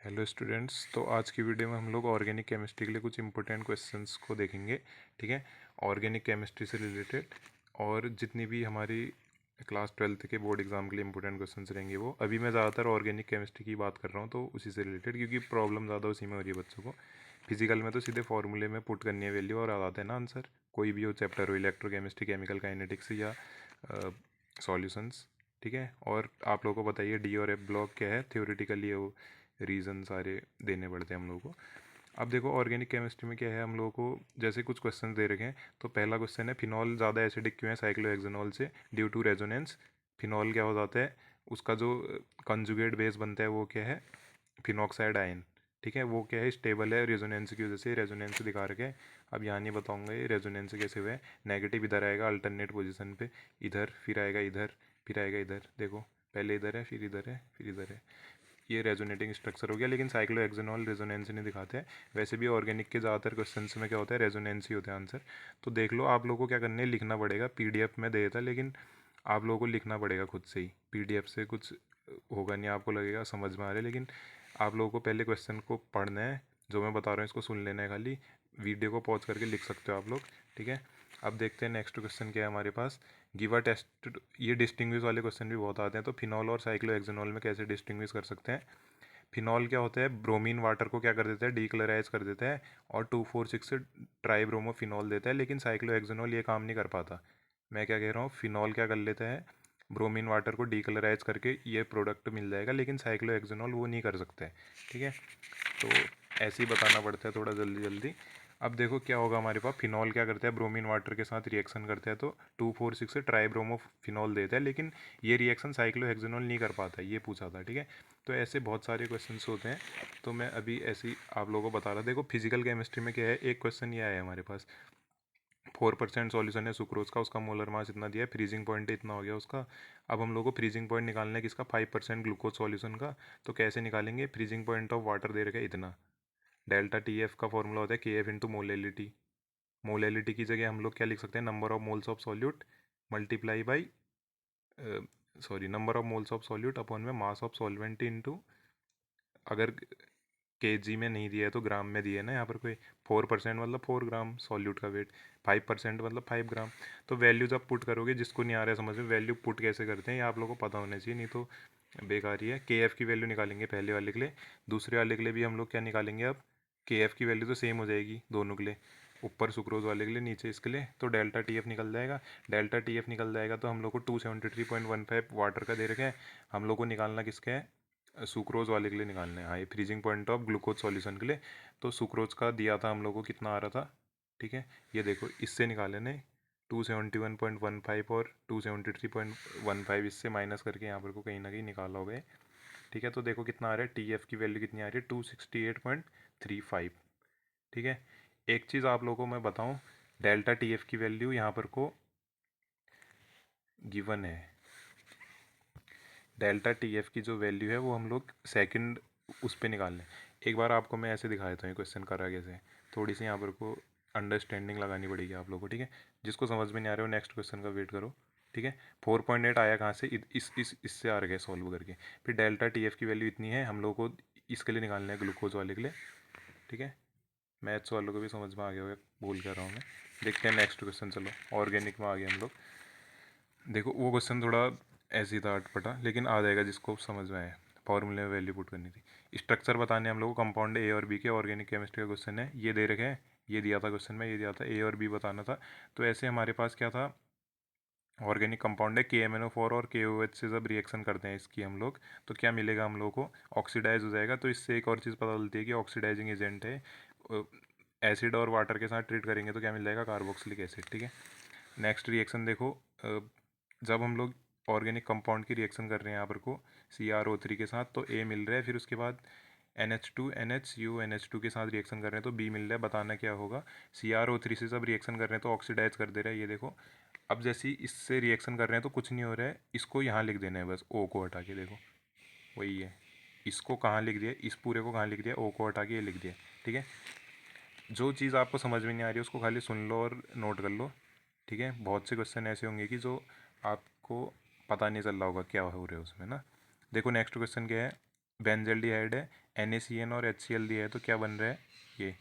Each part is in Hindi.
Hello students. तो आज की वीडियो में हम लोग ऑर्गेनिक केमिस्ट्री के लिए कुछ इंपॉर्टेंट क्वेश्चंस को देखेंगे। ठीक है, ऑर्गेनिक केमिस्ट्री से रिलेटेड और जितनी भी हमारी क्लास 12th के बोर्ड एग्जाम के लिए इंपॉर्टेंट क्वेश्चंस रहेंगे वो अभी मैं ज़्यादातर ऑर्गेनिक केमिस्ट्री की बात कर रहा हूँ, तो उसी से रिलेटेड, क्योंकि प्रॉब्लम ज़्यादा उसी में हो रही है बच्चों को। फिजिकल में तो सीधे फॉर्मूले में पुट करनी है वैल्यू और आ जाता है ना आंसर, कोई भी हो चैप्टर हो, इलेक्ट्रोकेमिस्ट्री, केमिकल काइनेटिक्स या सॉल्यूशंस। ठीक है, और आप लोगों को बताइए डी और एफ ब्लॉक क्या है, थ्योरेटिकली वो रीज़न सारे देने पड़ते हैं हम लोगों को। अब देखो ऑर्गेनिक केमिस्ट्री में क्या है, हम लोगों को जैसे कुछ क्वेश्चन दे रखे हैं। तो पहला क्वेश्चन है, फिनॉल ज़्यादा एसिडिक क्यों है साइक्लोहेक्सेनॉल से ड्यू टू रेजोनेंस। फिनॉल क्या हो जाता है, उसका जो कंजुगेट बेस बनता है वो क्या है, फिनॉक्साइड आयन। ठीक है, वो क्या है, स्टेबल है रेजोनेंस की वजह से, रेजोनेंस दिखा रखे हैं। अब यहाँ नहीं बताऊंगा ये रेजोनेंस कैसे हुआ है। नेगेटिव इधर आएगा अल्टरनेट पोजीशन पे, इधर फिर आएगा इधर, फिर आएगा इधर। देखो पहले इधर है, फिर इधर है, फिर इधर है। ये रेजोनेटिंग स्ट्रक्चर हो गया, लेकिन साइक्लोहेक्सेनॉल रेजोनेंस नहीं दिखाते हैं। वैसे भी ऑर्गेनिक के ज़्यादातर क्वेश्चंस में क्या होता है, रेजोनेंस ही होता है आंसर। तो देख लो, आप लोगों को क्या करना है, लिखना पड़ेगा। पीडीएफ में दे देता, लेकिन आप लोगों को लिखना पड़ेगा खुद से ही। पीडीएफ से कुछ होगा नहीं, आपको लगेगा समझ में आ रहा है, लेकिन आप लोगों को पहले क्वेश्चन को पढ़ना है। जो मैं बता रहा हूँ इसको सुन लेना है खाली, वीडियो को पॉज करके लिख सकते हो आप लोग। ठीक है, अब देखते हैं नेक्स्ट क्वेश्चन क्या है हमारे पास। गिव अ टेस्ट, ये डिस्टिंग्विश वाले क्वेश्चन भी बहुत आते हैं। तो फिनॉल और साइक्लोहेक्सेनॉल में कैसे डिस्टिंग्विश कर सकते हैं। फिनॉल क्या होता है, ब्रोमीन वाटर को क्या कर देता है, डीक्लोराइज कर देता है और 2,4,6 से ट्राईब्रोमोफिनॉल देता है। लेकिन साइक्लोहेक्सेनॉल ये काम नहीं कर पाता। मैं क्या कह रहा हूँ, फिनॉल क्या कर लेता है, ब्रोमीन वाटर को डीक्लोराइज करके ये प्रोडक्ट मिल जाएगा, लेकिन साइक्लोहेक्सेनॉल वो नहीं कर सकते। ठीक है, तो ऐसे ही बताना पड़ता है थोड़ा जल्दी जल्दी। अब देखो क्या होगा हमारे पास, फिनॉल क्या करता है, ब्रोमीन वाटर के साथ रिएक्शन करता है तो 2,4,6 से ट्राईब्रोमोफिनॉल देता है, लेकिन ये रिएक्शन साइक्लोहेक्सेनॉल नहीं कर पाता, ये पूछा था। ठीक है, तो ऐसे बहुत सारे क्वेश्चंस होते हैं। तो मैं अभी ऐसे ही आप लोगों को बता रहा। देखो फिजिकल केमिस्ट्री में क्या है, एक क्वेश्चन ये आया है हमारे पास। 4% सॉल्यूशन है सुक्रोज का, उसका मोलर मास इतना दिया है, फ्रीजिंग पॉइंट इतना हो गया उसका। अब हम लोग को फ्रीजिंग पॉइंट निकालना है किसका, 5% ग्लूकोज सॉल्यूशन का। तो कैसे निकालेंगे, फ्रीजिंग पॉइंट ऑफ वाटर दे रखा है इतना। डेल्टा टी एफ का फॉर्मूला होता है के एफ इंटू मोलेलिटी। मोलेलिटी की जगह हम लोग क्या लिख सकते हैं, number of moles of solute multiply by, sorry, number of moles of solute upon में मास ऑफ सॉल्वेंट इंटू, अगर केजी में नहीं दिया है तो ग्राम में दिया है ना यहाँ पर कोई। 4% मतलब 4 ग्राम सॉल्यूट का वेट, 5% मतलब 5 ग्राम। तो वैल्यू जब पुट करोगे, जिसको नहीं आ रहा है समझ में वैल्यू पुट कैसे करते हैं, ये आप लोगों को पता होना चाहिए, नहीं तो बेकार ही है। के एफ की वैल्यू निकालेंगे पहले वाले के लिए, दूसरे वाले के लिए भी हम लोग क्या निकालेंगे अब, के एफ की वैल्यू तो सेम हो जाएगी दोनों के लिए, ऊपर सुक्रोज वाले के लिए, नीचे इसके लिए। तो डेल्टा टी एफ निकल जाएगा। डेल्टा टी एफ निकल जाएगा तो हम लोग को 273.15 वाटर का दे रखे हैं। हम लोग को निकालना किसका है, सुक्रोज वाले के लिए निकालना है। हाँ, ये freezing point of glucose solution के लिए। तो सुक्रोज का दिया था हम लोग को, कितना आ रहा था। ठीक है, ये देखो इससे निकाले ने 271.15 और 273.15, इससे माइनस करके यहाँ पर को कहीं ना कहीं निकाला होगा। ठीक है, तो देखो कितना आ रहा है, टी एफ की वैल्यू कितनी आ रही है, 268.35। ठीक है, एक चीज़ आप लोगों को मैं बताऊँ, डेल्टा टी एफ की वैल्यू यहाँ पर को गिवन है। डेल्टा टी एफ की जो वैल्यू है वो हम लोग सेकंड उस पर निकाल लें। एक बार आपको मैं ऐसे दिखा देता हूँ क्वेश्चन करा कैसे, थोड़ी सी यहाँ पर को अंडरस्टैंडिंग लगानी पड़ेगी आप लोगों को। ठीक है, जिसको समझ में नहीं आ रहा हो नेक्स्ट क्वेश्चन का वेट करो। ठीक है, 4.8 आया कहाँ से, इससे आ रहा है सॉल्व करके। फिर डेल्टा टी एफ की वैल्यू इतनी है, हम लोग को इसके लिए निकालना है, ग्लूकोज वाले के लिए। ठीक है, मैथ्स वालों को भी समझ में आ गया होगा, भूल कर रहा हूँ मैं। देखते हैं नेक्स्ट क्वेश्चन, चलो ऑर्गेनिक में आ गए हम लोग। देखो वो क्वेश्चन थोड़ा ऐसे ही था अटपटा, लेकिन आ जाएगा जिसको समझ में आए। फॉर्मूले में वैल्यू पुट करनी थी, स्ट्रक्चर बताने हम लोग को, कंपाउंड ए और बी के, ऑर्गेनिक केमिस्ट्री का क्वेश्चन है, ये दे रखे हैं। ये दिया था क्वेश्चन में, ये दिया था ए और बी बताना था। तो ऐसे हमारे पास क्या था, ऑर्गेनिक कंपाउंड है के एम एन ओ फोर और के ओ एच से जब रिएक्शन करते हैं इसकी हम लोग, तो क्या मिलेगा हम लोग को, ऑक्सीडाइज हो जाएगा। तो इससे एक और चीज़ पता चलती है कि ऑक्सीडाइजिंग एजेंट है। एसिड और वाटर के साथ ट्रीट करेंगे तो क्या मिल जाएगा, कार्बोक्सिलिक एसिड। ठीक है, नेक्स्ट रिएक्शन देखो, जब हम लोग ऑर्गेनिक कंपाउंड की रिएक्शन कर रहे हैं यहाँ पर को CrO3 के साथ, तो ए मिल रहा है, फिर उसके बाद NH2 के साथ रिएक्शन कर रहे हैं तो बी मिल रहा है। बताना क्या होगा, CrO3 से जब रिएक्शन कर रहे हैं तो ऑक्सीडाइज कर दे रहा है, ये देखो। अब जैसे ही इससे रिएक्शन कर रहे हैं तो कुछ नहीं हो रहा है, इसको यहाँ लिख देना है बस, ओ को हटा के, देखो वही है। इसको कहाँ लिख दिया, इस पूरे को कहाँ लिख दिया, ओ को हटा के ये लिख दिया। ठीक है, जो चीज़ आपको समझ में नहीं आ रही है उसको खाली सुन लो और नोट कर लो। ठीक है, बहुत से क्वेश्चन ऐसे होंगे कि जो आपको पता नहीं चल रहा होगा क्या हो रहा है उसमें ना। देखो नेक्स्ट क्वेश्चन क्या है, बेंजल्डिहाइड है, NaCN और HCl दिया है, तो क्या बन रहा है ये,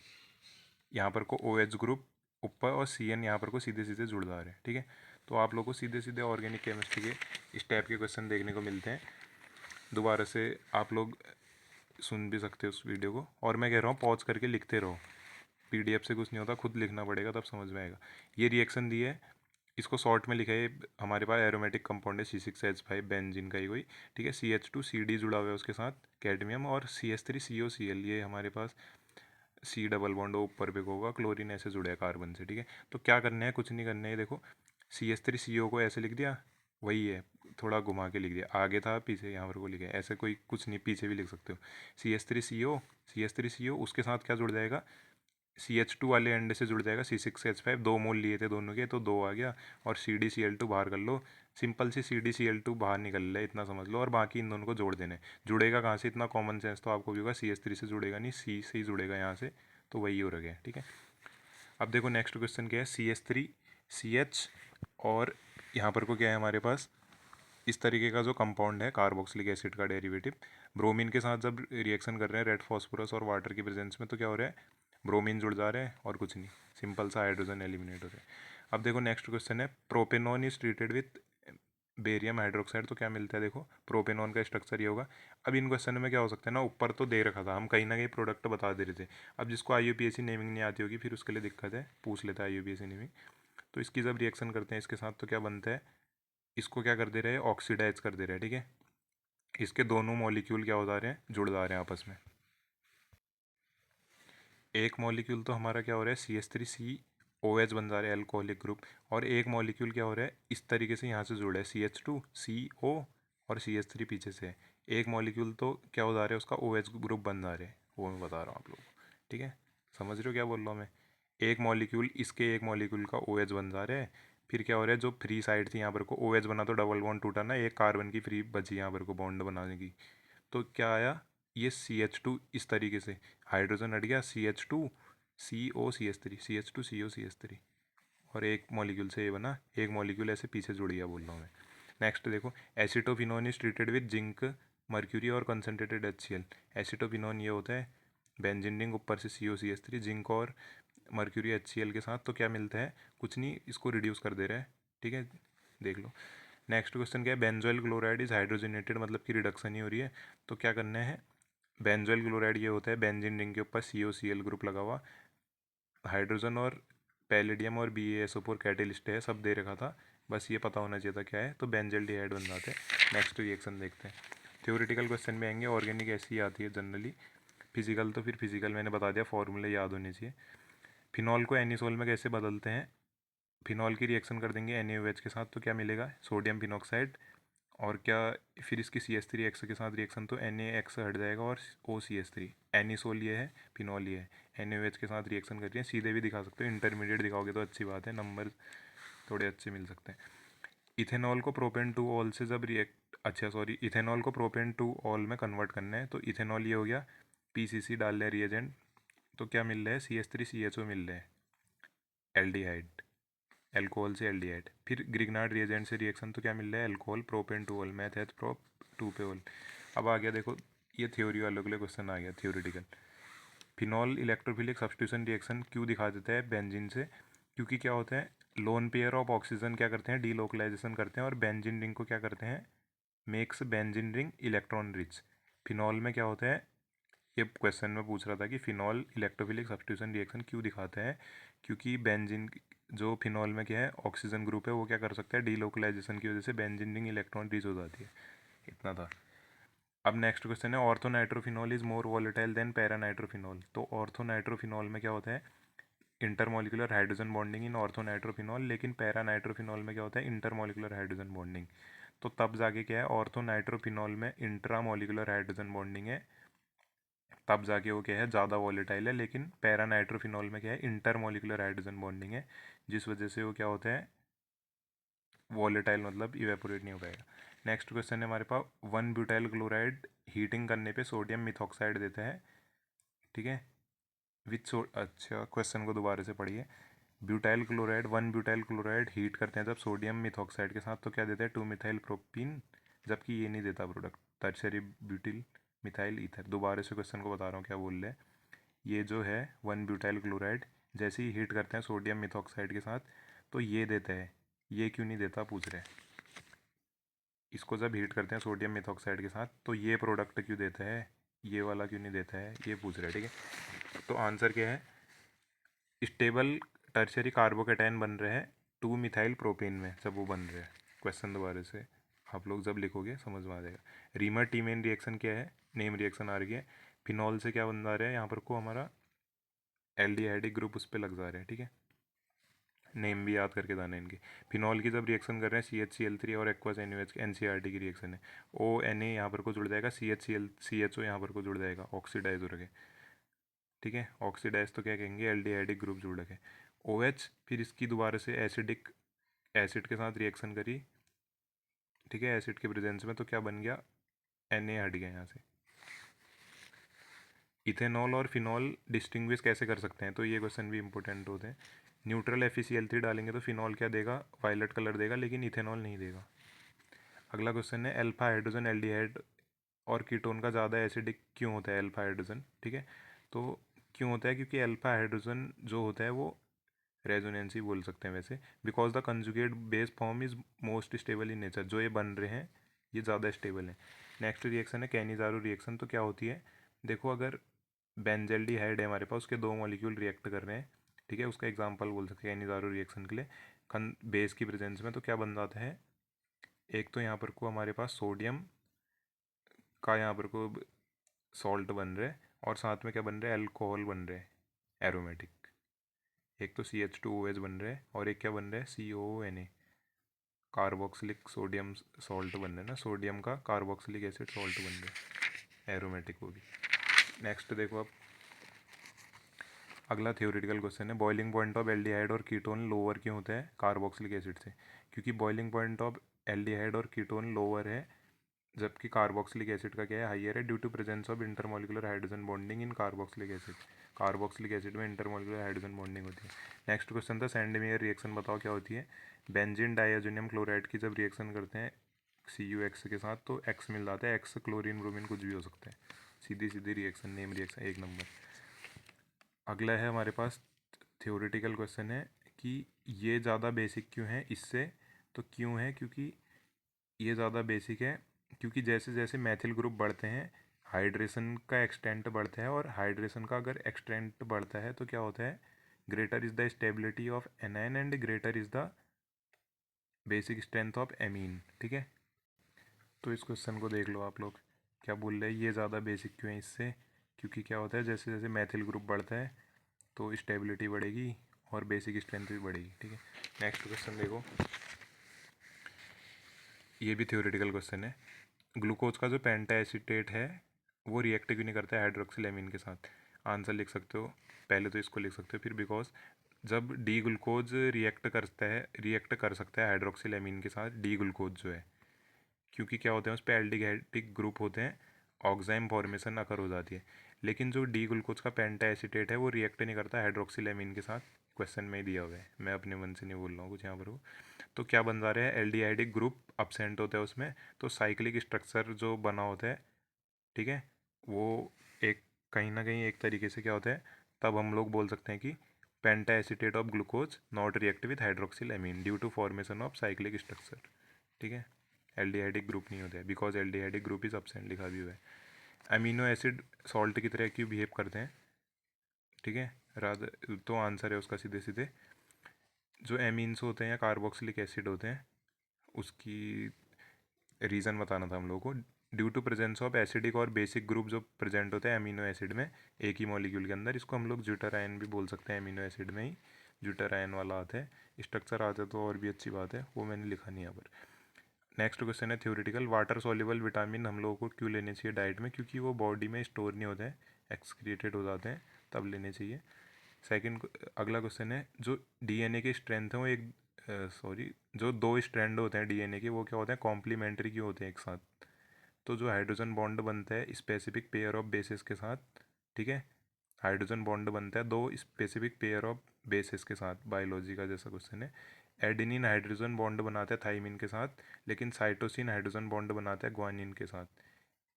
यहाँ पर को OH ग्रुप ऊपर और CN यहाँ पर को सीधे सीधे जुड़ जा रहे हैं। ठीक है, तो आप लोगों को सीधे सीधे ऑर्गेनिक केमिस्ट्री के इस टाइप के क्वेश्चन देखने को मिलते हैं। दोबारा से आप लोग सुन भी सकते हो उस वीडियो को, और मैं कह रहा हूँ पॉज करके लिखते रहो, PDF से कुछ नहीं होता, खुद लिखना पड़ेगा तब समझ में आएगा। ये रिएक्शन दी है, इसको शॉर्ट में लिखा है, हमारे पास एरोमेटिक कंपाउंड है C6H5 बेंजीन का ही कोई। ठीक है, CH2CD जुड़ा हुआ है उसके साथ कैडमियम, और CH3COCl, ये हमारे पास C डबल बॉन्ड ऊपर पे होगा, क्लोरीन ऐसे जुड़ा है कार्बन से। ठीक है, तो क्या करना है, कुछ नहीं करना है, देखो CH3CO को ऐसे लिख दिया, वही है, थोड़ा घुमा के लिख दिया, आगे था पीछे यहाँ पर को लिखा है, ऐसे कोई कुछ नहीं, पीछे भी लिख सकते हो। CH3CO उसके साथ क्या जुड़ जाएगा, CH2 वाले एंड से जुड़ जाएगा C6H5, 2 मोल लिए थे दोनों के तो 2 आ गया, और CdCl2 बाहर कर लो, सिंपल सी CdCl2 बाहर निकल रहा है, इतना समझ लो, और बाकी इन दोनों को जोड़ देने। जुड़ेगा कहाँ से, इतना कॉमन सेंस तो आपको भी होगा, CH3 से जुड़ेगा नहीं, C से ही जुड़ेगा यहाँ से, तो वही हो रहा है। ठीक है, अब देखो नेक्स्ट क्वेश्चन क्या है, CH3CH, और यहाँ पर को क्या है हमारे पास, इस तरीके का जो कंपाउंड है कार्बोक्सिलिक एसिड का डेरिवेटिव, ब्रोमीन के साथ जब रिएक्शन कर रहे हैं रेड फॉस्फोरस और वाटर की प्रेजेंस में, तो क्या हो रहा है, ब्रोमीन जुड़ जा रहा है और कुछ नहीं, सिंपल सा हाइड्रोजन एलिमिनेट हो रहा है। अब देखो नेक्स्ट क्वेश्चन है, propanone is treated with barium hydroxide, तो क्या मिलता है, देखो प्रोपेनॉन का स्ट्रक्चर ये होगा। अब इन क्वेश्चन में क्या हो सकता है ना, ऊपर तो दे रखा था, हम कहीं ना कहीं प्रोडक्ट बता दे रहे थे। अब जिसको IUPAC नेमिंग नहीं आती होगी, फिर उसके लिए दिक्कत है, पूछ लेता है IUPAC नेमिंग। तो इसकी जब रिएक्शन करते हैं इसके साथ, तो क्या बनता है, इसको क्या कर दे रहे हैं, ऑक्सीडाइज कर दे रहे हैं। ठीक है, इसके दोनों मॉलिक्यूल क्या हो जा रहे हैं, जुड़ जा रहे हैं आपस में। एक मॉलिक्यूल तो हमारा क्या हो रहा है, CH3COH बन जा रहा है, अल्कोहलिक ग्रुप, और एक मॉलिक्यूल क्या हो रहा है, इस तरीके से यहाँ से जुड़ा है, CH2CO और CH3 पीछे से है। एक मॉलिक्यूल तो क्या हो जा रहा है, उसका OH ग्रुप बन जा रहे हैं, वो मैं बता रहा हूँ आप लोगों को। ठीक है, समझ रहे हो क्या बोल रहा हूँ मैं, एक मॉलिक्यूल इसके एक मॉलिक्यूल का OH बन जा रहा है, फिर क्या हो रहा है, जो फ्री साइड थी यहाँ पर को OH बना तो डबल बॉन्ड टूटा ना, एक कार्बन की फ्री बची यहाँ पर को बॉन्ड बनाने की, तो क्या आया, ये CH2 इस तरीके से, हाइड्रोजन हट गया, CH2COCH3, CH2COCH3, और एक मॉलिक्यूल से ये बना, एक मॉलिक्यूल ऐसे पीछे जुड़ गया, बोल रहा हूँ मैं। नेक्स्ट देखो, acetophenone is treated with zinc mercury और कंसनट्रेटेड HCl। एसिटोफिनोन ये होता है बेंजीन रिंग, ऊपर से COCH3, जिंक और मर्क्यूरी HCl के साथ, तो क्या मिलता है, कुछ नहीं, इसको रिड्यूस कर दे रहा है। ठीक है, देख लो। नेक्स्ट क्वेश्चन क्या है, बेंजोइल क्लोराइड इज हाइड्रोजनेटेड, मतलब कि रिडक्शन ही हो रही है, तो क्या करना है, बेंजोइल क्लोराइड ये होता है बेंजीन रिंग के ऊपर COCl ग्रुप लगा हुआ, हाइड्रोजन और पैलेडियम और BaSO4 कैटेलिस्ट है, सब दे रखा था, बस ये पता होना चाहिए था क्या है, तो बेंजल्डिहाइड बन जाते हैं। नेक्स्ट रिएक्शन देखते हैं, थ्योरेटिकल क्वेश्चन में आएंगे, ऑर्गेनिक ऐसी ही आती है जनरली, फिजिकल तो फिर फिजिकल मैंने बता दिया, फॉर्मूले याद होने चाहिए। फिनॉल को एनिसोल में कैसे बदलते हैं, फिनॉल की रिएक्शन कर देंगे NaOH के साथ, तो क्या मिलेगा, सोडियम फिनॉक्साइड, और क्या, फिर इसकी CH3X के साथ रिएक्शन, तो NaX हट जाएगा और OCH3, एनिसोल ये है, फिनॉल ये है, NaOH के साथ रिएक्शन कर रही है, सीधे भी दिखा सकते हो, इंटरमीडिएट दिखाओगे तो अच्छी बात है, नंबर थोड़े अच्छे मिल सकते हैं। इथेनॉल को प्रोपेन टू ऑल से जब रिएक्ट, अच्छा सॉरी, इथेनॉल को प्रोपेन टू ऑल में कन्वर्ट करना है, तो इथेनॉल ये हो गया, PCC डाल रहे रिएजेंट, तो क्या मिल रहा है, CH3CHO मिल रहा है, एल्डिहाइड, एल्कोहल से एल्डिहाइड, फिर ग्रिग्नार्ड रिएजेंट से रिएक्शन, तो क्या मिल रहा है, alcohol propane two all, math है प्रोप 2 पे ऑल। अब आ गया देखो, ये थ्योरी वालों के लिए क्वेश्चन आ गया, theoretical. Phenol electrophilic substitution reaction क्यों दिखा देता है बेंजीन से, क्योंकि क्या होता है, लोन पेयर ऑफ ऑक्सीजन क्या करते हैं, डीलोकलाइजेशन करते हैं, और बेंजीन रिंग को क्या करते हैं, makes benzene ring electron rich. Phenol में क्या होता है, ये क्वेश्चन में पूछ रहा था कि फिनॉल इलेक्ट्रोफिलिक सब्स्टिट्यूशन रिएक्शन क्यों दिखाता है, क्योंकि बेंजीन जो फिनॉल में क्या है, ऑक्सीजन ग्रुप है, वो क्या कर सकता है, डीलोकलाइजेशन की वजह से बेंजीन रिंग इलेक्ट्रॉन रिच हो जाती है, इतना था। अब नेक्स्ट क्वेश्चन है, orthonitrophenol is more volatile than paranitrophenol, तो ऑर्थोनाइट्रोफिनॉल में क्या होता है, intermolecular hydrogen bonding in orthonitrophenol, लेकिन पैरानाइट्रोफिनॉल में क्या होता है, इंटरमोलिकुलर हाइड्रोजन बॉन्डिंग, तो तब जाके क्या है, ऑर्थोनाइट्रोफिनॉल में इंट्रामोलिकुलर हाइड्रोजन बॉन्डिंग है, तब जाके वो क्या है, ज़्यादा वॉलेटाइल है, लेकिन पैरानाइट्रोफिनॉल में क्या है, इंटरमोलिकुलर हाइड्रोजन बॉन्डिंग है, जिस वजह से वो क्या होता है, वॉलेटाइल, मतलब इवेपोरेट नहीं हो पाएगा। नेक्स्ट क्वेश्चन है हमारे पास, 1 ब्यूटाइल क्लोराइड हीटिंग करने पे सोडियम मिथॉक्साइड देता है। ठीक है, विथ सो, अच्छा क्वेश्चन को दोबारा से पढ़िए, butyl chloride, 1 butyl chloride heat करते हैं जब सोडियम मिथॉक्साइड के साथ, तो क्या देता है, 2 मिथाइल प्रोपीन, जबकि ये नहीं देता product, tertiary butyl methyl ether. दोबारा से क्वेश्चन को बता रहा हूँ क्या बोल रहे हैं। ये जो है 1 ब्यूटाइल क्लोराइड, जैसे ही हीट करते हैं सोडियम मिथॉक्साइड के साथ तो ये देता है, ये क्यों नहीं देता पूछ रहे हैं। इसको जब हीट करते हैं सोडियम मिथॉक्साइड के साथ तो ये प्रोडक्ट क्यों देता है, ये वाला क्यों नहीं देता है, ये पूछ रहे हैं। ठीक है, तो आंसर क्या है, स्टेबल टर्शियरी कार्बोकेटाइन बन रहे हैं 2 मिथाइल प्रोपेन में जब वो बन रहे हैं। क्वेश्चन दोबारा से आप लोग जब लिखोगे समझ में आ जाएगा। रीमर टीमेन रिएक्शन क्या है, नेम रिएक्शन आ रही है। फिनॉल से क्या बन जा रहा है, यहाँ पर को हमारा एल्डिहाइडिक ग्रुप उस पर लग जा रहे हैं। ठीक है, नेम भी याद करके जाना इनके। फिनॉल की जब रिएक्शन कर रहे हैं CHCl3 और एक्वस NaOH की NCRT की रिएक्शन है, ONA यहाँ पर को जुड़ जाएगा, CHCO यहाँ पर को जुड़ जाएगा, ऑक्सीडाइज हो रखे। ठीक है, ऑक्सीडाइज तो क्या कहेंगे, एल्डिहाइडिक ग्रुप जुड़ रखे। OH फिर इसकी दोबारा से एसिडिक एसिड के साथ रिएक्शन करी। ठीक है, एसिड के प्रेजेंस में तो क्या बन गया, Na हट गया यहाँ से। इथेनॉल और फिनॉल डिस्टिंग्विश कैसे कर सकते हैं, तो ये क्वेश्चन भी इंपॉर्टेंट होते हैं। न्यूट्रल FeCl3 डालेंगे तो फिनॉल क्या देगा, वायलेट कलर देगा, लेकिन इथेनॉल नहीं देगा। अगला क्वेश्चन है अल्फा हाइड्रोजन एल्डिहाइड और कीटोन का ज़्यादा एसिडिक क्यों होता है अल्फा हाइड्रोजन। ठीक है, तो क्यों होता है, क्योंकि अल्फा हाइड्रोजन जो होता है वो रेजोनेंसी बोल सकते हैं वैसे, because the conjugate base form is most stable in nature. जो ये बन रहे हैं ये ज़्यादा स्टेबल है। नेक्स्ट रिएक्शन है कैनिजारो रिएक्शन। तो क्या होती है, देखो अगर बेंजल्डिहाइड है हमारे पास, उसके 2 मॉलिक्यूल रिएक्ट कर रहे हैं। ठीक है, उसका एग्जांपल बोल सकते हैं कैनिजारो रिएक्शन के लिए। बेस की प्रेजेंस में तो क्या बन जाता है, एक तो यहाँ पर को हमारे पास सोडियम का यहाँ पर को सॉल्ट बन रहा है, और साथ में क्या बन रहा है, अल्कोहल बन रहा है एरोमेटिक। एक तो CH2OH बन रहा है और एक क्या बन रहा है, COONA, कार्बोक्सिलिक सोडियम सॉल्ट बन रहा है ना, सोडियम का कार्बोक्सिलिक एसिड सॉल्ट बन रहा है एरोमेटिक वो भी। नेक्स्ट देखो अब अगला थ्योरेटिकल क्वेश्चन है, बॉइलिंग पॉइंट ऑफ एल्डिहाइड और कीटोन लोअर क्यों होता है कार्बोक्सिलिक एसिड से। क्योंकि बॉइलिंग पॉइंट ऑफ एल्डिहाइड और कीटोन लोअर है, जबकि कार्बोक्सिलिक एसिड का क्या है, हाइयर है, due to presence of intermolecular hydrogen bonding in carboxylic acid. Carboxylic acid में इंटरमोलिकुलर हाइड्रोजन बॉन्डिंग होती है। नेक्स्ट क्वेश्चन था सैंडमेयर रिएक्शन बताओ क्या होती है। बेंजीन डाइअजोनियम क्लोराइड की जब रिएक्शन करते हैं CuX के साथ तो X मिल जाता है, एक्स क्लोरीन ब्रोमीन कुछ भी हो सकता है। सीधी सीधी रिएक्शन, नेम रिएक्शन 1 नंबर। अगला है हमारे पास थ्योरेटिकल क्वेश्चन है कि ये ज़्यादा बेसिक क्यों है इससे। तो क्यों है, क्योंकि ये ज़्यादा बेसिक है क्योंकि जैसे जैसे मैथिल ग्रुप बढ़ते हैं हाइड्रेशन का एक्सटेंट बढ़ता है, और हाइड्रेशन का अगर एक्सटेंट बढ़ता है तो क्या होता है, greater is the stability of anion and greater is the basic strength of amine. ठीक है, तो इस क्वेश्चन को देख लो आप लोग क्या बोल रहे हैं, ये ज़्यादा बेसिक क्यों है इससे, क्योंकि क्या होता है जैसे जैसे मैथिल ग्रुप बढ़ता है तो स्टेबिलिटी बढ़ेगी और बेसिक स्ट्रेंथ भी बढ़ेगी। ठीक है, नेक्स्ट क्वेश्चन देखो, ये भी थ्योरेटिकल क्वेश्चन है। ग्लूकोज का जो पेंटा एसीटेट है वो रिएक्ट क्यों नहीं करता है हाइड्रोक्सिल एमीन के साथ। आंसर लिख सकते हो, पहले तो इसको लिख सकते हो फिर बिकॉज जब डी ग्लूकोज रिएक्ट कर सकता है हाइड्रोक्सिल एमीन के साथ डी ग्लूकोज जो है, क्योंकि क्या होते हैं उस पर एल्डिहाइडिक ग्रुप होते हैं, ऑक्साइम फॉर्मेशन अकर हो जाती है। लेकिन जो डी ग्लूकोज का पेंटा एसीटेट है वो रिएक्ट नहीं करता हाइड्रोक्सिल एमीन के साथ। क्वेश्चन में ही दिया हुआ है, मैं अपने मन से नहीं बोल रहा हूँ कुछ यहाँ पर। वो तो क्या बन जा रहा है, एल्डिहाइडिक ग्रुप अपसेंट होता है उसमें, तो साइक्लिक स्ट्रक्चर जो बना होता है, ठीक है, वो एक कहीं ना कहीं एक तरीके से क्या होता है, तब हम लोग बोल सकते हैं कि penta acetate of glucose not react with hydroxyl amine due to formation of cyclic structure. ठीक है, एल्डिहाइडिक ग्रुप नहीं होता है because aldehydic group is absent लिखा भी हुआ है। अमीनो एसिड सॉल्ट की तरह क्यों बिहेव करते हैं। ठीक है, राधर तो आंसर है उसका सीधे सीधे, जो एमीन्स होते हैं या कार्बोक्सिलिक एसिड होते हैं उसकी रीज़न बताना था हम लोगों को। Due to presence of acidic और बेसिक ग्रुप जो प्रेजेंट होते हैं अमीनो एसिड में एक ही मॉलिक्यूल के अंदर, इसको हम लोग ज्यूटारायन भी बोल सकते हैं, अमीनो एसिड में ही ज्यूटारायन वाला आता है। स्ट्रक्चर आता है तो और भी अच्छी बात है, वो मैंने लिखा नहीं यहाँ पर। नेक्स्ट क्वेश्चन है थ्योरेटिकल, वाटर सॉल्युबल विटामिन हम लोगों को क्यों लेने चाहिए डाइट में, क्योंकि वो बॉडी में स्टोर नहीं होते हैं, एक्सक्रीटेड हो जाते हैं, तब लेने चाहिए। सेकंड अगला क्वेश्चन है, जो डीएनए की स्ट्रेंथ है वो एक जो 2 स्ट्रैंड होते हैं डीएनए के वो क्या होते हैं, कॉम्प्लीमेंट्री क्यों होते हैं एक साथ। तो जो हाइड्रोजन बॉन्ड बनता है स्पेसिफिक पेयर ऑफ बेसिस के साथ, ठीक है, हाइड्रोजन बॉन्ड बनता है 2 स्पेसिफिक पेयर ऑफ बेसिस के साथ, बायोलॉजी का जैसा क्वेश्चन है। एडेनिन हाइड्रोजन बॉन्ड बनाता है थाइमिन के साथ, लेकिन साइटोसिन हाइड्रोजन बॉन्ड बनाता है ग्वानिन के साथ।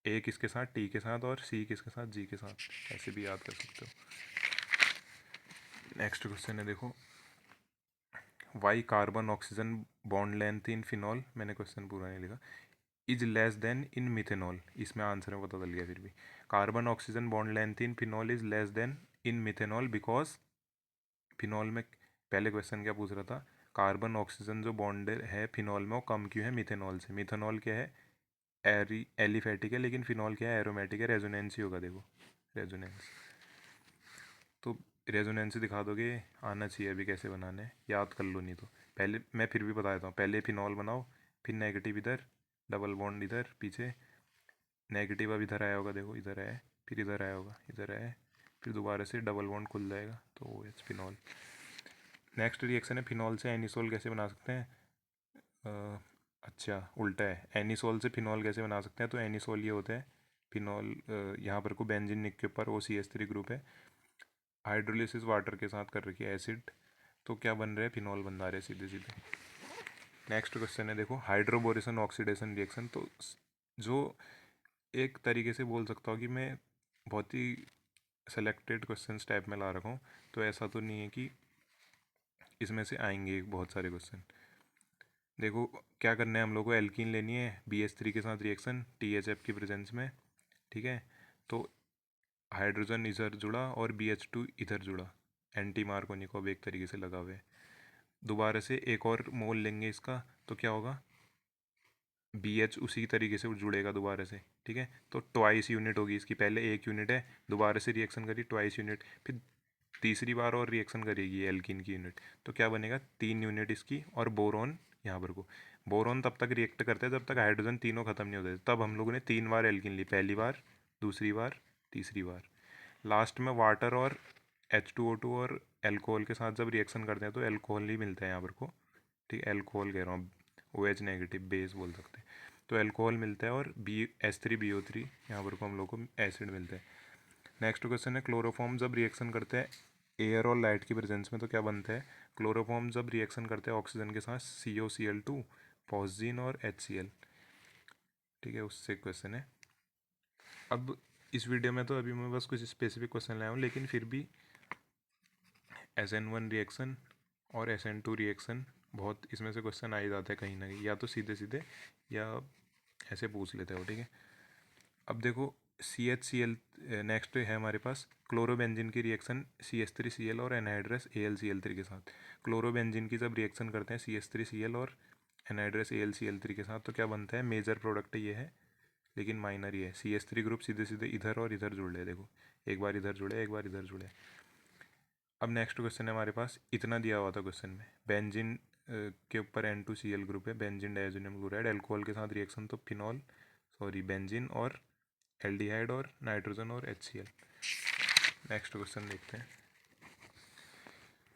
ए किसके साथ, टी के साथ, और सी किसके साथ, जी के साथ, ऐसे भी याद कर सकते हो। नेक्स्ट क्वेश्चन है देखो, why carbon oxygen bond length in phenol, मैंने क्वेश्चन पूरा नहीं लिखा, is less than in methanol, इसमें आंसर में पता चल गया फिर भी। Carbon oxygen bond length in phenol is less than in methanol because, phenol में पहले क्वेश्चन क्या पूछ रहा था, कार्बन ऑक्सीजन जो बॉन्ड है फिनॉल में वो कम क्यों है मिथेनॉल से। मिथेनॉल क्या है, एलिफेटिक है, लेकिन फिनॉल क्या है, एरोमेटिक है, रेजोनेंस ही होगा देखो, रेजोनेंस। तो रेजोनेंस दिखा दोगे, आना चाहिए अभी कैसे बनाने हैं, याद कर लो नहीं तो। पहले मैं फिर भी बता देता हूँ, पहले फिनॉल बनाओ, फिर नेगेटिव इधर, डबल बॉन्ड इधर पीछे, नेगेटिव अब इधर आया होगा देखो, इधर आया, फिर इधर आया होगा, इधर आया, फिर दोबारा से डबल बॉन्ड खुल जाएगा, तो O H phenol. Next reaction है, फिनॉल से एनिसोल कैसे बना सकते हैं। अच्छा उल्टा है, एनिसोल से फिनॉल कैसे बना सकते हैं। तो एनिसोल ये होता है, फिनॉल यहाँ पर को बेंजीन के ऊपर OCH3 ग्रुप है, हाइड्रोलिसिस वाटर के साथ कर रखी है एसिड, तो क्या बन रहा है, फिनॉल बन रहा है सीधे सीधे। नेक्स्ट क्वेश्चन है देखो, हाइड्रोबोरेशन ऑक्सीडेशन रिएक्शन। तो जो एक तरीके से बोल सकता हूँ कि मैं बहुत ही सेलेक्टेड क्वेश्चंस टाइप में ला रखा हूँ, तो ऐसा तो नहीं है कि इसमें से आएंगे बहुत सारे क्वेश्चन। देखो क्या करना है हम लोग को, एल्कीन लेनी है BH3 के साथ रिएक्शन THF की प्रेजेंस में, ठीक है। तो हाइड्रोजन इधर जुड़ा और BH2 इधर जुड़ा, एंटी मार्कोनी को अब एक तरीके से लगा हुआ है। दोबारा से एक और मोल लेंगे इसका, तो क्या होगा, BH उसी तरीके से जुड़ेगा दोबारा से, ठीक है। तो ट्वाइस यूनिट होगी इसकी, पहले एक यूनिट है, दोबारा से रिएक्शन करी ट्वाइस यूनिट, फिर तीसरी बार और रिएक्शन करेगी एल्कीन की यूनिट, तो क्या बनेगा 3 यूनिट इसकी, और बोरोन यहाँ पर को। बोरोन तब तक रिएक्ट करते हैं जब तक हाइड्रोजन तीनों खत्म नहीं होते, तब हम लोगों ने 3 बार एल्कीन ली, पहली बार, दूसरी बार, तीसरी बार। लास्ट में वाटर और H2O2 और एल्कोहल के साथ जब रिएक्शन करते हैं तो एल्कोहल ही मिलता है यहाँ पर को, ठीक है, एल्कोहल कह रहा हूँ, OH नेगेटिव बेस बोल सकते हैं। तो एल्कोहल मिलता है और H3BO3 यहाँ पर को हम लोग को एसिड मिलता है। नेक्स्ट क्वेश्चन है, क्लोरोफॉर्म जब रिएक्शन करते हैं एयर और लाइट की प्रेजेंस में तो क्या बनता है। क्लोरोफॉर्म जब रिएक्शन करते हैं ऑक्सीजन के साथ COCl2, फॉस्जीन और HCl, ठीक है, उससे क्वेश्चन है। अब इस वीडियो में तो अभी मैं बस कुछ स्पेसिफिक क्वेश्चन लाया हूँ, लेकिन फिर भी SN1 रिएक्शन और SN2 रिएक्शन बहुत इसमें से क्वेश्चन आ ही जाते हैं कहीं ना कहीं, या तो सीधे सीधे या ऐसे पूछ लेते हो, ठीक है। अब देखो CHCl, नेक्स्ट है हमारे पास क्लोरोबेंजीन की रिएक्शन CH3Cl और एनहाइड्रस AlCl3 के साथ। क्लोरोबेंजीन की जब रिएक्शन करते हैं CH3Cl और एनहाइड्रस AlCl3 के साथ तो क्या बनता है, मेजर प्रोडक्ट ये है लेकिन माइनर ही है, CH3 ग्रुप सीधे सीधे इधर और इधर जुड़ रहे, देखो एक बार इधर जुड़े एक बार इधर जुड़े। अब नेक्स्ट क्वेश्चन है हमारे पास, इतना दिया हुआ था क्वेश्चन में, बेंजीन के ऊपर N2Cl ग्रुप है, बेंजीन डायजोनियम क्लोराइड, एल्कोहल के साथ रिएक्शन तो फिनॉल, सॉरी बेंजीन और एल्डिहाइड और नाइट्रोजन और HCl। नेक्स्ट क्वेश्चन देखते हैं,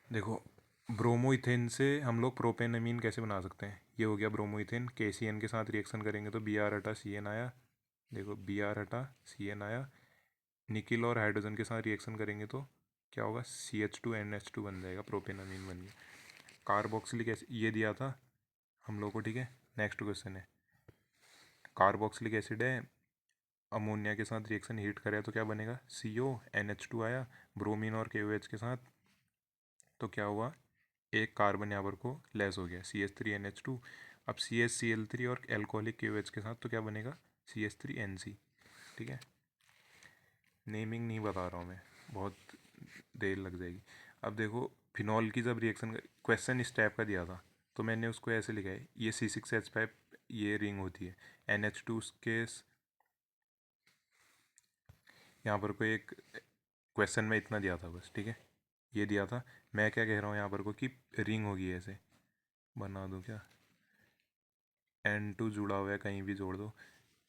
देखो ब्रोमोइथेन से हम लोग प्रोपेनमीन कैसे बना सकते हैं। ये हो गया ब्रोमोइथेन, KCN के साथ रिएक्शन करेंगे तो Br हटा CN आया, देखो Br हटा CN आया। निकिल और हाइड्रोजन के साथ रिएक्शन करेंगे तो क्या होगा, CH2NH2 बन जाएगा, प्रोपेनमीन बन गया। कार्बोक्सिलिक एसिड ये दिया था हम लोग को, ठीक है। नेक्स्ट क्वेश्चन है, कार्बोक्सिलिक एसिड है, अमोनिया के साथ रिएक्शन हीट करें तो क्या बनेगा, CONH2 आया, ब्रोमीन और KOH के साथ, तो क्या हुआ, एक कार्बन यहाँ पर को लेस हो गया, CH3NH2। अब CHCl3 और एल्कोहलिक KOH के साथ तो क्या बनेगा, CH3NC, ठीक है। नेमिंग नहीं बता रहा हूँ मैं, बहुत देर लग जाएगी। अब देखो फिनॉल की जब रिएक्शन, क्वेश्चन इस टाइप का दिया था तो मैंने उसको ऐसे लिखा है, ये C6H5 ये रिंग होती है, NH2 के यहाँ पर कोई एक क्वेश्चन में इतना दिया था बस, ठीक है, ये दिया था। मैं क्या कह रहा हूँ यहाँ पर को कि रिंग होगी, ऐसे बना दूँ क्या, N2 जुड़ा हुआ है कहीं भी जोड़ दो,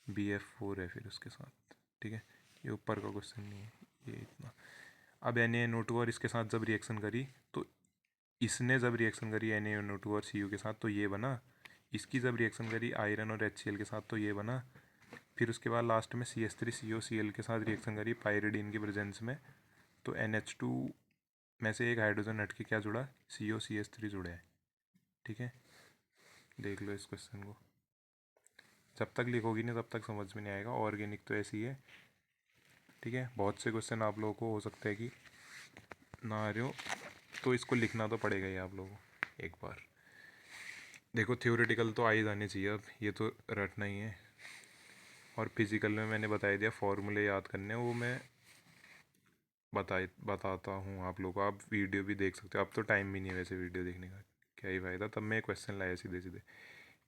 BF4 है फिर उसके साथ, ठीक है। ये ऊपर का क्वेश्चन नहीं है, ये इतना। अब NaNO2 और इसके साथ जब रिएक्शन करी तो इसने जब रिएक्शन करी NaNO2 और Cu के साथ तो ये बना, इसकी जब रिएक्शन करी आयरन और HCl के साथ तो ये बना, फिर उसके बाद लास्ट में CH3COCl के साथ रिएक्शन करी पायरिडीन की प्रेजेंस में, तो NH2 में से एक हाइड्रोजन हट के क्या जुड़ा, COCH3 जुड़ा है, ठीक है। देख लो इस क्वेश्चन को, जब तक लिखोगी नहीं तब तक समझ में नहीं आएगा। ऑर्गेनिक तो ऐसी है, ठीक है। बहुत से क्वेश्चन आप लोगों को हो सकता है कि ना आ रहे हो, तो इसको लिखना तो पड़ेगा ही आप लोगों को एक बार। देखो थ्योरेटिकल तो आ ही जाने चाहिए, अब ये तो रटना ही है। और फिजिकल में मैंने बता दिया फॉर्मूले याद करने, वो मैं बताता हूँ आप लोगों को। आप वीडियो भी देख सकते हो, अब तो टाइम भी नहीं है वैसे वीडियो देखने का, क्या ही फ़ायदा। तब मैं क्वेश्चन लाया सीधे सीधे।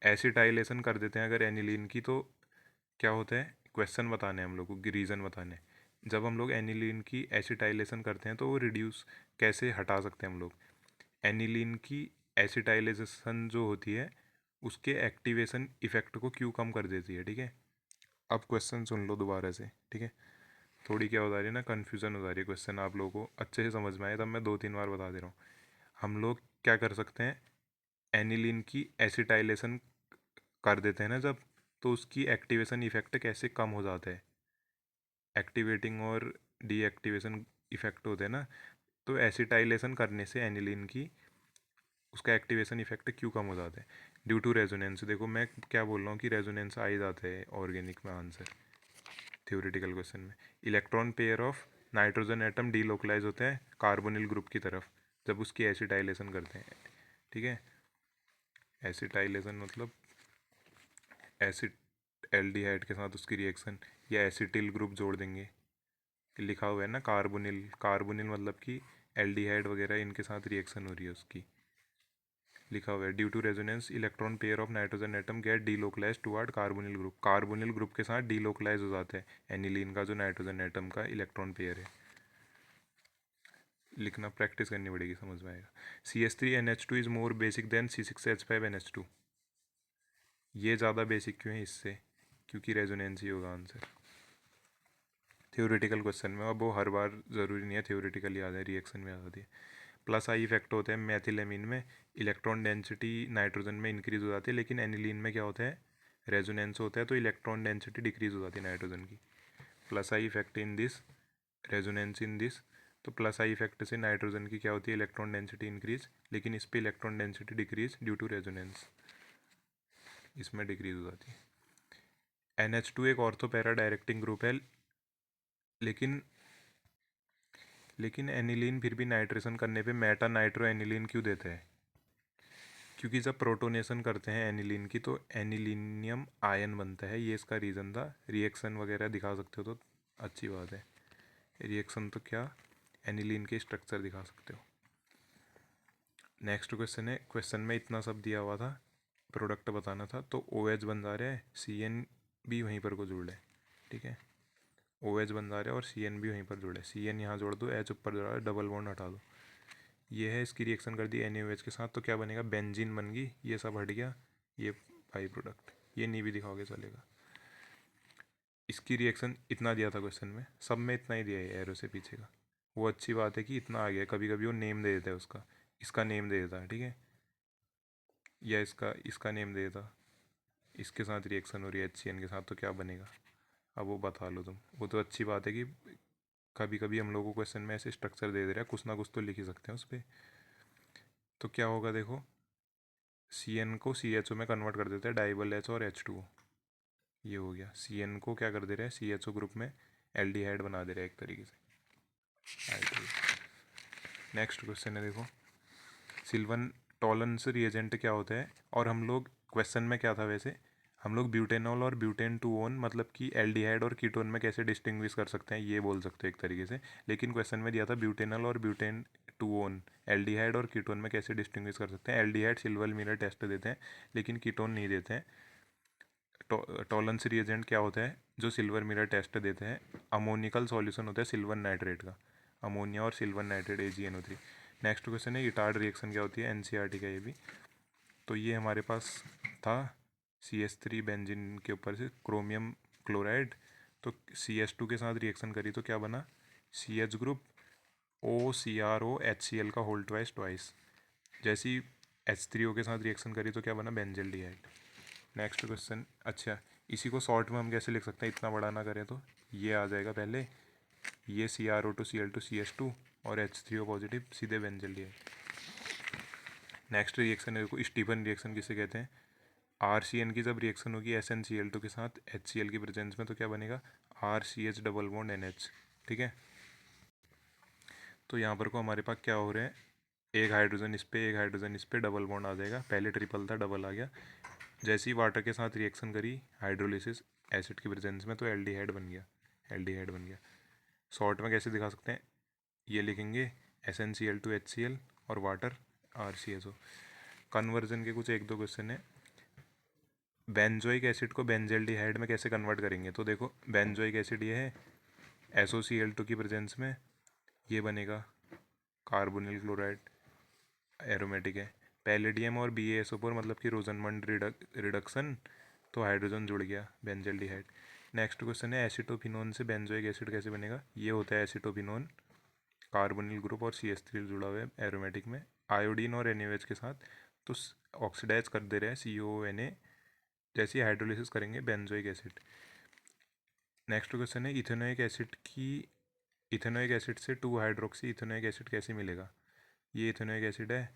एसिटाइलेशन कर देते हैं अगर एनिलीन की, तो क्या होता है, क्वेश्चन बताने हैं हम लोग को, रीज़न बताने। जब हम लोग एनिलीन की एसिटाइलेशन करते हैं तो वो रिड्यूस कैसे हटा सकते हैं हम लोग। एनिलीन की एसिटाइलेशन जो होती है उसके एक्टिवेशन इफेक्ट को क्यों कम कर देती है, ठीक है। अब क्वेश्चन सुन लो दोबारा से, ठीक है। थोड़ी क्या हो जा रही है ना, कन्फ्यूज़न हो जा रही है। क्वेश्चन आप लोगों को अच्छे से समझ में आए तब मैं 2-3 बार बता दे रहा हूँ। हम लोग क्या कर सकते हैं, एनिलीन की एसिटाइलेशन कर देते हैं ना जब, तो उसकी एक्टिवेशन इफेक्ट कैसे कम हो जाता है। एक्टिवेटिंग और डीएक्टिवेशन इफेक्ट होते हैं ना, तो एसिटाइलेशन करने से एनिलीन की उसका एक्टिवेशन इफेक्ट क्यों कम हो जाता है, ड्यू टू रेजोनेंस। देखो मैं क्या बोल रहा हूँ कि रेजोनेंस आ ही जाता है ऑर्गेनिक में आंसर, थ्योरेटिकल क्वेश्चन में। Electron pair of nitrogen atom delocalize होते हैं कार्बोनिल ग्रुप की तरफ जब उसकी एसिटाइलेशन करते हैं, ठीक है। एसिटाइलेशन मतलब एसिड एल्डिहाइड के साथ उसकी रिएक्शन, या एसिटिल ग्रुप जोड़ देंगे। लिखा हुआ है ना कार्बोनिल, कार्बोनिल मतलब कि एल्डिहाइड वगैरह इनके साथ रिएक्शन हो रही है उसकी, लिखा हुआ है। Due to resonance electron pair of nitrogen atom get delocalize toward carbonyl group. Carbonyl group के साथ डीलोकलाइज हो जाता है एनिलीन का जो नाइट्रोजन एटम का इलेक्ट्रॉन पेयर है। लिखना प्रैक्टिस करनी पड़ेगी, समझ में आएगा। CH3NH2 is more basic then C6H5NH2। ये ज़्यादा बेसिक क्यों है इससे, क्योंकि रेजोनेंस ही होगा आंसर थ्योरेटिकल क्वेश्चन में। अब वो हर बार ज़रूरी नहीं है थ्योरेटिकल याद है, रिएक्शन में आ जाती है। प्लस आई इफेक्ट होते हैं मैथिलेमीन में, इलेक्ट्रॉन डेंसिटी नाइट्रोजन में इंक्रीज हो जाती है, लेकिन एनिलीन में क्या होता है, रेजोनेंस होता है तो इलेक्ट्रॉन डेंसिटी डिक्रीज हो जाती है नाइट्रोजन की। Plus I effect in this, resonance in this. तो प्लस आई इफेक्ट से नाइट्रोजन की क्या होती है, इलेक्ट्रॉन डेंसिटी इंक्रीज, लेकिन इस पर electron density decrease due to resonance, इसमें डिक्रीज हो जाती है। NH2 एक ऑर्थो पैरा डायरेक्टिंग ग्रुप है, लेकिन एनिलीन फिर भी नाइट्रेशन करने पे मेटा नाइट्रो एनिलीन क्यों देते हैं, क्योंकि जब प्रोटोनेशन करते हैं एनिलीन की तो एनिलीनियम आयन बनता है, ये इसका रीज़न था। रिएक्शन वगैरह दिखा सकते हो तो अच्छी बात है, रिएक्शन तो क्या एनिलीन के स्ट्रक्चर दिखा सकते हो। नेक्स्ट क्वेश्चन है, क्वेश्चन में इतना सब दिया हुआ था, प्रोडक्ट बताना था, तो OH बन जा रहा है, CN भी वहीं पर को जुड़ है, ठीक है। OH बन जा रहा है और CN भी वहीं पर जुड़े, CN यहाँ जोड़ दो, H ऊपर जोड़ा है, डबल बॉन्ड हटा दो। ये है, इसकी रिएक्शन कर दी NaOH के साथ तो क्या बनेगा, बेंजीन बन गई, ये सब हट गया, ये बाई प्रोडक्ट, ये नहीं भी दिखाओगे चलेगा। इसकी रिएक्शन इतना दिया था क्वेश्चन में, सब में इतना ही दिया है एरो से पीछे का। वो अच्छी बात है कि इतना आ गया, कभी कभी वो नेम दे देता है उसका, इसका नेम दे देता है, ठीक है, या इसका नेम दे देता। इसके साथ रिएक्शन हो रही है HCN के साथ तो क्या बनेगा, अब वो बता लो तुम। वो तो अच्छी बात है कि कभी कभी हम लोगों को क्वेश्चन में ऐसे स्ट्रक्चर दे दे रहा है, कुछ ना कुछ तो लिख ही सकते हैं उस पर। तो क्या होगा देखो, CN को CHO में कन्वर्ट कर देते हैं, डाइबल H और H2O, ये हो गया। CN को क्या कर दे रहे हैं, CHO ग्रुप में एल्डिहाइड बना दे रहे हैं एक तरीके से। नेक्स्ट क्वेश्चन है देखो, सिल्वन टॉलरेंस रिएजेंट क्या होता है, और हम लोग क्वेश्चन में क्या था वैसे, हम लोग ब्यूटेनॉल और ब्यूटेन 2 ओन मतलब कि एल्डिहाइड और कीटोन में कैसे डिस्टिंग्विश कर सकते हैं, ये बोल सकते हैं एक तरीके से। लेकिन क्वेश्चन में दिया था ब्यूटेनॉल और ब्यूटेन 2 ओन एल्डिहाइड और कीटोन में कैसे डिस्टिंग्विश कर सकते हैं। एल्डिहाइड सिल्वर मिरर टेस्ट देते हैं, लेकिन कीटोन नहीं देते हैं। टॉलरेंस रिएजेंट क्या होता है जो सिल्वर मिरर टेस्ट देते हैं, अमोनिकल सॉल्यूशन होता है सिल्वर नाइट्रेट का, अमोनिया और silver nitrate AgNO3। Next question है इटार्ड रिएक्शन क्या होती है, NCERT का ये भी। तो ये हमारे पास था CH3 बेंजीन के ऊपर से क्रोमियम क्लोराइड, तो CH2 के साथ रिएक्शन करी तो क्या बना, CH ग्रुप OCROHCl का होल ट्वाइस ट्वाइस। जैसी H3O के साथ रिएक्शन करी तो क्या बना, बेंजल डिहाइड। नेक्स्ट क्वेश्चन, अच्छा इसी को शॉर्ट में हम कैसे लिख सकते हैं, इतना बड़ा ना करें तो ये आ जाएगा पहले, ये CrO2Cl2CH2 और H3O पॉजिटिव सीधे बेंजल डिहाइड। नेक्स्ट रिएक्शन है देखो, स्टीफन रिएक्शन किसे कहते हैं, RCN की जब रिएक्शन होगी SnCl2 के साथ HCl की प्रेजेंस में तो क्या बनेगा, RCH डबल बॉन्ड NH। ठीक है, तो यहाँ पर को हमारे पास क्या हो रहे हैं, एक हाइड्रोजन इस पे, एक हाइड्रोजन इस पे, डबल बॉन्ड आ जाएगा। पहले ट्रिपल था, डबल आ गया। जैसे ही वाटर के साथ रिएक्शन करी हाइड्रोलिसिस एसिड की प्रेजेंस में तो एल्डिहाइड बन गया, एल्डिहाइड बन गया। शॉर्ट में कैसे दिखा सकते हैं, ये लिखेंगे SnCl2HCl और वाटर RCSO। कन्वर्जन के कुछ एक दो क्वेश्चन है। बेंजोइक एसिड को बेंजेल्डिहाइड में कैसे कन्वर्ट करेंगे, तो देखो बेंजोइक एसिड ये है, SOCl2 की प्रेजेंस में ये बनेगा कार्बोनिल क्लोराइड, एरोमेटिक है। पैलेडियम और BaSO4 मतलब कि रोजनमंड रिडक्शन, तो हाइड्रोजन जुड़ गया, बेंजेल्डिहाइड। नेक्स्ट क्वेश्चन है एसिटोफिनोन से बेंजोइक एसिड कैसे बनेगा, ये होता है एसिटोफिनोन, कार्बोनिल ग्रुप और CH3 जुड़ा हुआ है एरोमेटिक में, आयोडीन और NaOH के साथ, तो ऑक्सीडाइज कर दे रहे हैं CONA, जैसे हाइड्रोलिसिस करेंगे बेंजोइक एसिड। नेक्स्ट क्वेश्चन है इथेनोइक एसिड से 2 हाइड्रोक्सी इथेनोइक एसिड कैसे मिलेगा। ये इथेनोइक एसिड है,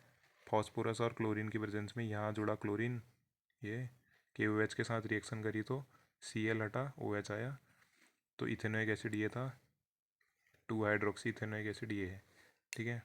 फॉस्फोरस और क्लोरीन की प्रेजेंस में, यहाँ जुड़ा क्लोरीन, ये KOH के साथ रिएक्शन करी तो Cl हटा, OH आया, तो इथेनोइक एसिड ये था, 2 हाइड्रोक्सी इथेनोइक एसिड ये है। ठीक है।